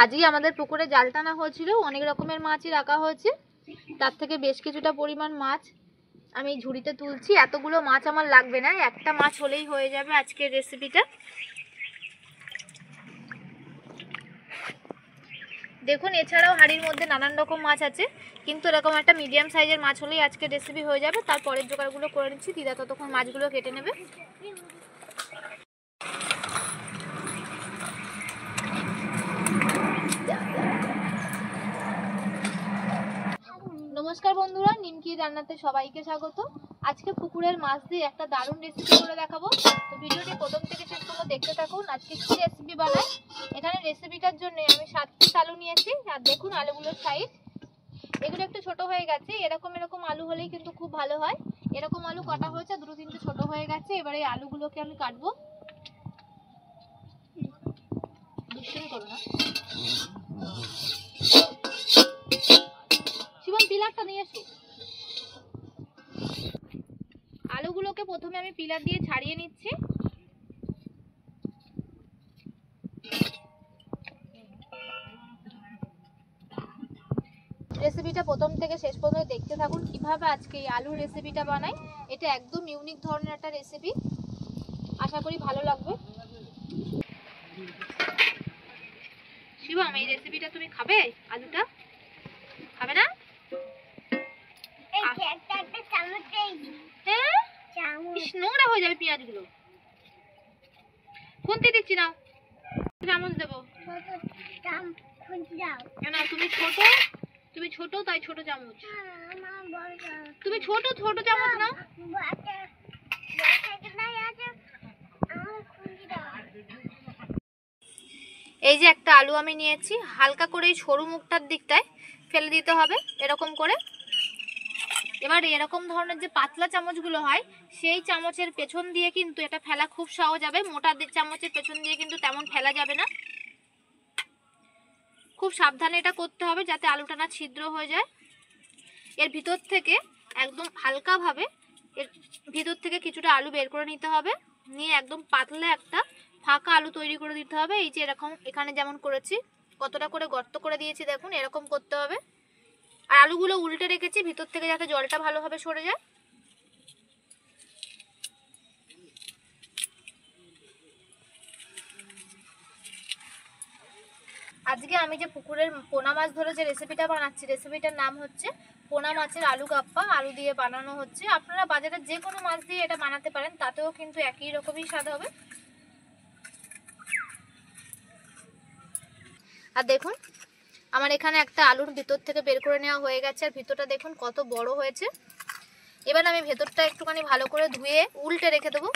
আজকে আমাদের পুকুরে জাল টানা হয়েছিল, অনেক রকমের মাছই রাখা হয়েছে। তার থেকে বেশ কিছুটা পরিমাণ মাছ আমি ঝুড়িতে তুলছি। এতগুলো মাছ আমার লাগবে না, একটা মাছ হলেই হয়ে যাবে আজকের রেসিপিটা। দেখুন, এছাড়াও হাঁড়ির মধ্যে নানান রকম মাছ আছে, কিন্তু এরকম একটা মিডিয়াম সাইজের মাছ হলেই আজকের রেসিপি হয়ে যাবে। তারপরের জোগাড়গুলো করে নিচ্ছি, দিদা ততক্ষণ মাছগুলো কেটে নেবে। নমস্কার বন্ধুরা, নিমকি রান্নাতে সবাইকে স্বাগত। আজকে পুকুরের মাছ দিয়ে একটা দারুণ রেসিপি করে দেখাবো, তো ভিডিওটি প্রথম থেকে শেষ পর্যন্ত দেখতে থাকুন। আজকে কি রেসিপি বানাই, এখানে রেসিপিটার জন্য আমি 7 পিস আলু নিয়েছি। আর দেখুন আলুগুলোর সাইজ, এগুলো একটু ছোট হয়ে গেছে। এরকম আলু হলেই কিন্তু খুব ভালো হয়। এরকম আলু কাটা হয়েছে, দুটো তিনটে ছোট হয়ে গেছে। এবারে এই আলুগুলোকে আমি কাটবো। দুষ্টুমি করো না, শিবম পিলারটা নিয়ে এসো। আলুগুলোকে প্রথমে আমি পিলার দিয়ে ছাড়িয়ে নিচ্ছি। রেসিপিটা প্রথম থেকে শেষ পর্যন্ত দেখতে থাকুন, কিভাবে আজকে এই আলুর রেসিপিটা বানাই। এটা একদম ইউনিক ধরনের একটা রেসিপি, আশা করি ভালো লাগবে। শিবম, এই রেসিপিটা তুমি খাবে? আলুটা খাবে না? নোংরা হয়ে যাবে পেঁয়াজগুলো। খুন্তি দিচ্ছি, নাও চামচ দেবো। তুমি ছোট তাই ছোট চামচ। তুমি ছোট চামচ নাও। এই যে একটা আলু আমি নিয়েছি, হালকা করে এই সরু মুখটার দিকটায় ফেলে দিতে হবে এরকম করে। এবার এরকম ধরনের যে পাতলা চামচগুলো হয়, সেই চামচের পেছন দিয়ে কিন্তু এটা ফেলা খুব সহজ হবে। মোটা চামচের পেছন দিয়ে কিন্তু তেমন ফেলা যাবে না। খুব সাবধানে এটা করতে হবে যাতে আলুটা না ছিদ্র হয়ে যায়। এর ভিতর থেকে একদম হালকাভাবে এর ভিতর থেকে কিছুটা আলু বের করে নিতে হবে, নিয়ে একদম পাতলা একটা ফাঁকা আলু তৈরি করে দিতে হবে। এই যে এরকম এখানে যেমন করেছি, কতটা করে গর্ত করে দিয়েছি দেখুন, এরকম করতে হবে। আর আলুগুলো উল্টে রেখেছি ভিতর থেকে যাতে জলটা ভালোভাবে সরে যায়। আজকে আমি যে পুকুরের পোনা মাছ ধরে যে রেসিপিটা বানাচ্ছি, রেসিপিটার নাম হচ্ছে পোনা মাছের আলু গাপ্পা। আলু দিয়ে বানানো হচ্ছে। আপনারা বাজারে যে কোনো মাছ দিয়ে এটা বানাতে পারেন, তাতেও কিন্তু একই রকমই স্বাদ হবে। আর দেখুন, আমার এখানে একটা আলুর ভিতর থেকে বের করে নেওয়া হয়ে গেছে, আর ভিতরটা দেখুন কত বড় হয়েছে। এবার আমি ভেতরটা একটুখানি ভালো করে ধুয়ে উল্টে রেখে দেবো।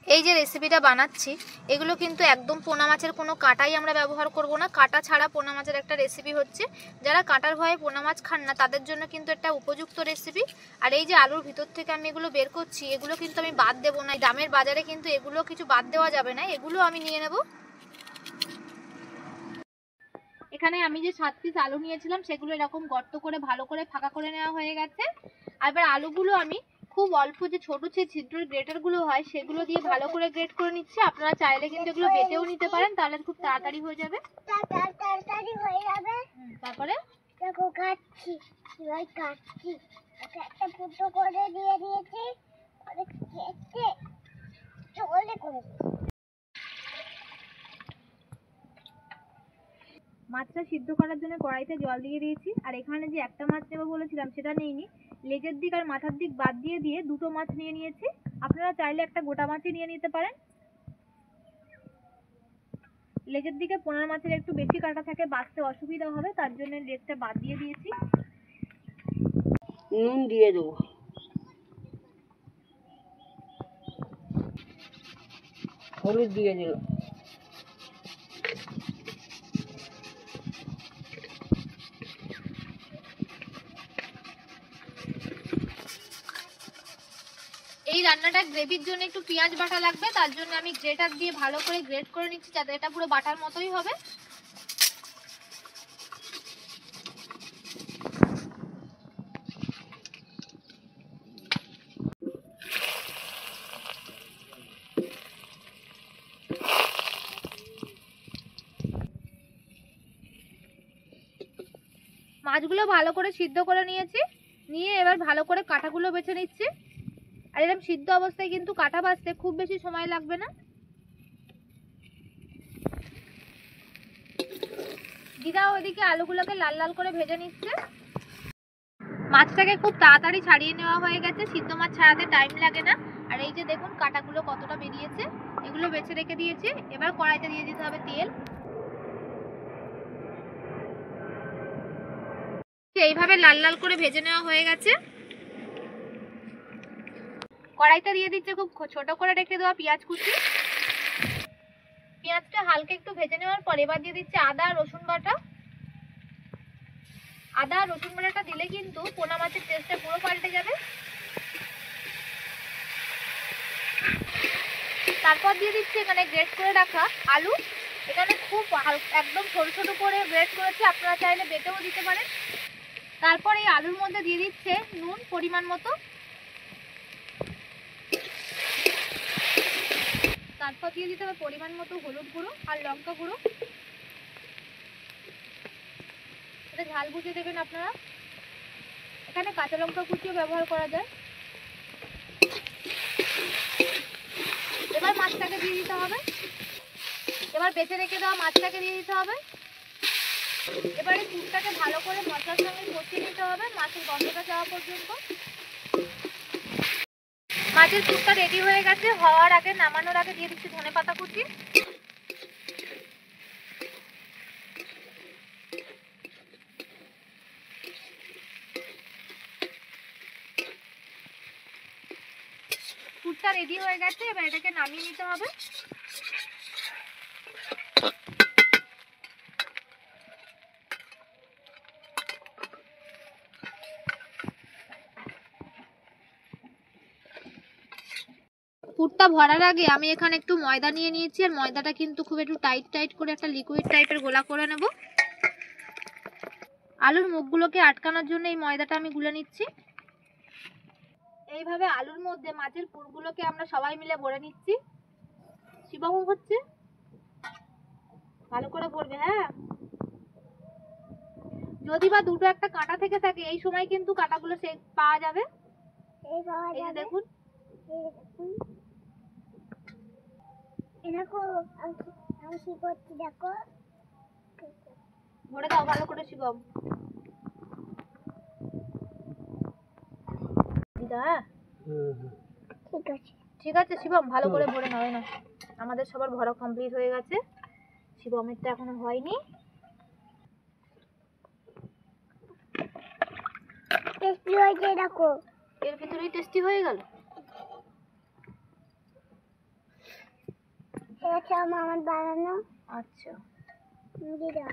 এই যে রেসিপিটা বানাচ্ছি, এগুলো কিন্তু একদম পোনা মাছের কোনো কাঁটাই আমরা ব্যবহার করব না। কাঁটা ছাড়া পোনা মাছের একটা রেসিপি হচ্ছে। যারা কাঁটার ভয়ে পোনা মাছ খান না, তাদের জন্য কিন্তু একটা উপযুক্ত রেসিপি। আর এই যে আলুর ভিতর থেকে আমি এগুলো বের করছি, এগুলো কিন্তু আমি বাদ দেবো না। দামের বাজারে কিন্তু এগুলো কিছু বাদ দেওয়া যাবে না, এগুলো আমি নিয়ে নেব। এখানে আমি যে 7 পিস আলু নিয়েছিলাম, সেগুলো এরকম গর্ত করে ভালো করে ফাঁকা করে নেওয়া হয়ে গেছে। আর এবার আলুগুলো আমি খুব অল্প যে ছোট যে ছিদ্রের গ্রেটারগুলো হয়, সেগুলো দিয়ে ভালো করে গ্রেট করে নিচ্ছি। আপনারা চাইলে কিন্তু এগুলো বেটেও নিতে পারেন, তাহলে খুব তাড়াতাড়ি হয়ে যাবে। তারপরে দেখো কাটছি, একটা ফুটো করে দিয়ে দিয়েছি, চলে করে মাছটা সিদ্ধ করার জন্য কড়াইতে জল দিয়ে দিয়েছি। আর এখানে যে একটা মাছ নেবো বলেছিলাম, সেটা নিইনি। লেজের দিক আর মাথার দিক বাদ দিয়ে দুটো মাছ নিয়ে নিয়েছি। আপনারা চাইলে একটা গোটা মাছই নিয়ে নিতে পারেন। লেজের দিকে পোনা মাছের একটু বেশি কাটা থাকে, বাছতে অসুবিধা হবে, তার জন্য লেজটা বাদ দিয়ে দিয়েছি। নুন দিয়ে দেবো, হলুদ দিয়ে দেবো। এই রান্নাটা গ্রেভির জন্য একটু পেঁয়াজ বাটা লাগবে, তার জন্য আমি গ্রেটার দিয়ে ভালো করে গ্রেট করে নিচ্ছি, যাতে এটা পুরো বাটার মতোই হবে। মাছগুলো ভালো করে সিদ্ধ করে নিয়েছি, নিয়ে এবার ভালো করে কাঁটাগুলো বেছে নিচ্ছি। আর এরকম সিদ্ধ অবস্থায় কিন্তু কাঁটা ভাজতে খুব বেশি সময় লাগবে না। দিদা ওইদিকে আলুগুলোকে লাল লাল করে ভেজে নিচ্ছে। মাছটাকে খুব তাড়াতাড়ি ছাড়িয়ে নেওয়া হয়ে গেছে, সিদ্ধ মাছ ছাড়াতে টাইম লাগে না। আর এই যে দেখুন কাঁটাগুলো কতটা বেরিয়েছে, এগুলো বেছে রেখে দিয়েছি। এবার কড়াইতে দিয়ে দিতে হবে তেল। এইভাবে লাল লাল করে ভেজে নেওয়া হয়ে গেছে। কড়াইতে দিয়ে দিচ্ছে খুব ছোট করে রেখে দেওয়া পেঁয়াজ কুচি। পেঁয়াজটা হালকা একটু ভেজে নেওয়ার পর এবার দিয়ে দিচ্ছে আদা রসুন বাটা। আদা রসুন বাটাটা দিলে কিন্তু পোনা মাছের টেস্টটা পুরো পাল্টে যাবে। তারপর দিয়ে দিচ্ছে এখানে গ্রেট করে রাখা আলু। এখানে খুব একদম ছোট ছোট করে গ্রেট করেছি, আপনারা চাইলে বেটেও দিতে পারেন। তারপর এই আলুর মধ্যে দিয়ে দিচ্ছে নুন পরিমাণ মতো। তারপর দিয়ে দিতে হবে পরিমাণ মতো হলুদ গুঁড়ো আর লঙ্কা গুঁড়ো। এটা ঝাল বুঝে দেবেন আপনারা, এখানে কাঁচা লঙ্কা কুচিও ব্যবহার করা যায়। এবার মাছটাকে দিয়ে দিতে হবে, এবার বেছে রেখে দেওয়া মাছটাকে দিয়ে দিতে হবে। এবারে পুরটাকে ভালো করে মশলার সঙ্গে কষিয়ে নিতে হবে মাছের গন্ধটা যাওয়া পর্যন্ত। মাছের পুরটা রেডি হয়ে গেছে। হওয়ার আগে, নামানোর আগে দিয়ে দিচ্ছি ধনেপাতা কুচি। পুরটা রেডি হয়ে গেছে, এবার এটাকে নামিয়ে নিতে হবে। পুরটা ভরার আগে আমি এখানে একটু ময়দা নিয়ে নিয়েছি, আর ময়দাটা কিন্তু খুব একটু টাইট টাইট করে একটা লিকুইড টাইপের গোলা করে নেব। আলুর মুখগুলোকে আটকানোর জন্য এই ময়দাটা আমি গুলে নিচ্ছি। এইভাবে আলুর মধ্যে মাছের পুরগুলোকে আমরা সবাই মিলে ভরে নিচ্ছি। শিবামু হচ্ছে ভালো করে ভরবে। হ্যাঁ, যদি বা দুটো একটা কাঁটা থেকে থাকে এই সময় কিন্তু কাঁটাগুলো সে পাওয়া যাবে। এই যে দেখুন, দেখো আমি কি করছি, দেখো ভরে দাও ভালো করে শিবম দিদা। ঠিক আছে ঠিক আছে শিবম, ভালো করে ভরে নাও। না আমাদের সবার ভরা কমপ্লিট হয়ে গেছে, শিবমেরটা এখনো হয়নি। টেস্টি হয়েছে দেখো, এর ভিতরেই টেস্টি হয়ে গেল। এটা আমার বানানো। আচ্ছা দিদা,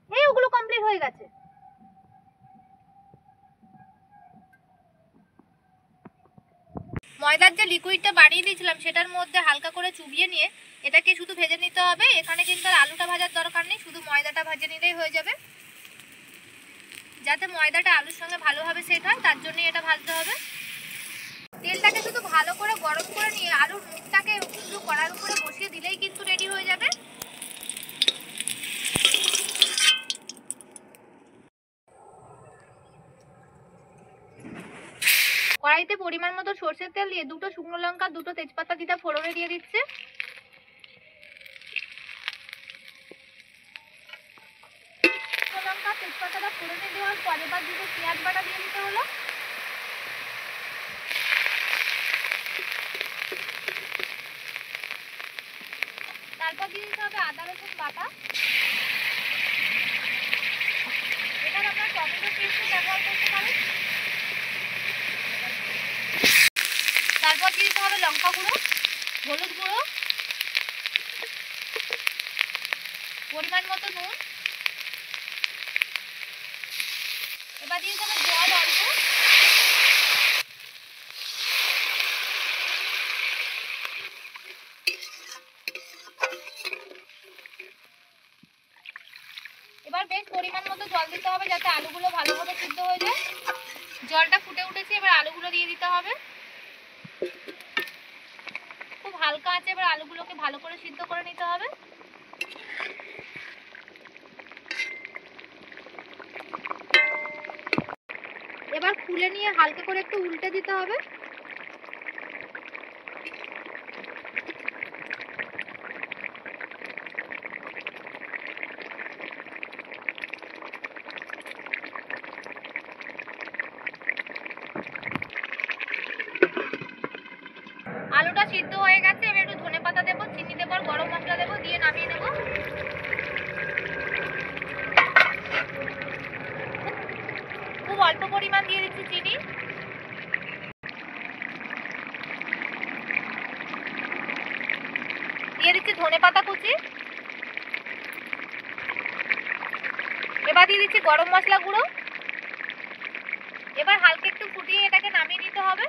এই ওগুলো কমপ্লিট হয়ে গেছে। ময়দার যে লিকুইডটা বানিয়ে দিয়েছিলাম সেটার মধ্যে হালকা করে চুবিয়ে নিয়ে এটাকে শুধু ভেজে নিতে হবে। এখানে কিন্তু আর আলুটা ভাজার দরকার নেই, শুধু ময়দাটা ভেজে নিলেই হয়ে যাবে। যাতে ময়দাটা আলুর সঙ্গে ভালোভাবে সেট হয় তার জন্যই এটা ভাজতে হবে। তেলটাকে শুধু ভালো করে গরম করে নিয়ে আলুর মুখটাকে শুধু কড়ার উপরে বসিয়ে দিলেই কিন্তু রেডি হয়ে যাবে। কড়াইতে পরিমাণ মতো সরষের তেল দিয়ে দুটো শুকনো লঙ্কা, দুটো তেজপাতা দিটা ফোড়নে দিয়ে দিচ্ছে। শুকনো লঙ্কা তেজপাতাটা ফোড়নে দেওয়ার পর এবার দুটো পেঁয়াজ বাটা দিয়ে দিতে হলো। তারপর দিয়ে দিতে হবে আদা রসুন বাটা। এবার আমরা টমেটো পেস্ট ব্যবহার করতে পারি। তারপর দিয়ে দিতে হবে লঙ্কা গুঁড়ো, হলুদ গুঁড়ো, পরিমাণ মতো নুন। এবার দিয়ে দিতে হবে জল অল্প। এবার বেশ পরিমাণ মতো জল দিতে হবে যাতে আলুগুলো ভালোভাবে সিদ্ধ হয়ে যায়। জলটা ফুটে উঠেছে, এবার আলুগুলো দিয়ে দিতে হবে। খুব হালকা আছে, এবার আলুগুলোকে ভালো করে সিদ্ধ করে নিতে হবে। এবার খুলে নিয়ে হালকা করে একটু উল্টে দিতে হবে। আলুটা সিদ্ধ হয়ে গেছে, এবার একটু ধনেপাতা দেবো, চিনি দেবো, আর গরম মশলা দেবো, দিয়ে নামিয়ে নেবো। খুব অল্প পরিমাণ দিয়ে দিচ্ছি চিনি। দিয়ে দিচ্ছি ধনেপাতা কুচি। এবার দিয়ে দিচ্ছি গরম মশলা গুঁড়ো। এবার হালকা একটু ফুটিয়ে এটাকে নামিয়ে নিতে হবে।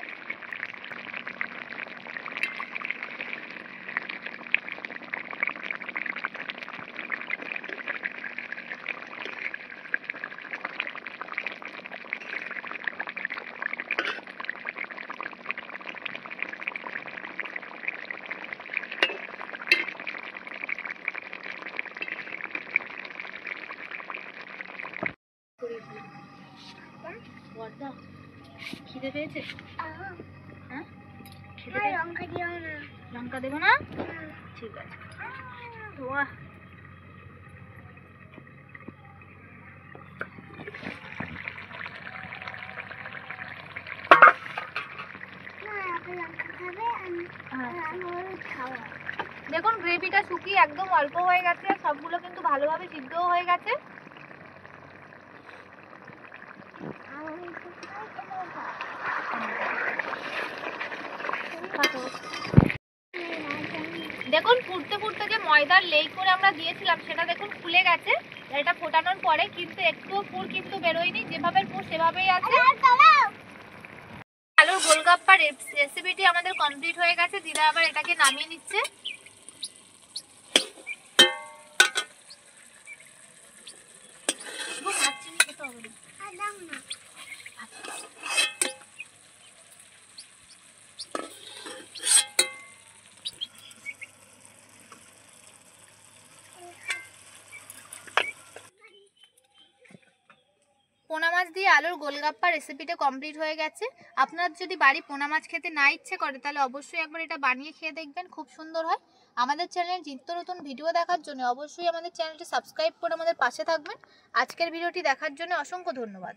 খিদে পেয়েছে? হ্যাঁ, লঙ্কা দেবো না? ঠিক আছে। বাহ, দেখুন গ্রেভিটা শুকিয়ে একদম অল্প হয়ে গেছে, আর সবগুলো কিন্তু ভালোভাবে সিদ্ধ হয়ে গেছে। দেখুন ফুটতে ফুটতে যে ময়দার লেই করে আমরা দিয়েছিলাম সেটা দেখুন ফুলে গেছে। এটা ফোটানোর পরে কিন্তু একটু পুর কিন্তু বেরোয়নি, যেভাবে পুর সেভাবেই আছে। আলুর গোলগাপ্পা রেসিপিটি আমাদের কমপ্লিট হয়ে গেছে। দিদা আবার এটাকে নামিয়ে নিচ্ছে। পোনা মাছ দিয়ে আলুর গোলগাপ্পা রেসিপিটা কমপ্লিট হয়ে গেছে। আপনার যদি বাড়ি পোনা মাছ খেতে না ইচ্ছে করে তাহলে অবশ্যই একবার এটা বানিয়ে খেয়ে দেখবেন, খুব সুন্দর হয়। আমাদের চ্যানেলের নিত্য নতুন ভিডিও দেখার জন্য অবশ্যই আমাদের চ্যানেলটি সাবস্ক্রাইব করে আমাদের পাশে থাকবেন। আজকের ভিডিওটি দেখার জন্য অসংখ্য ধন্যবাদ।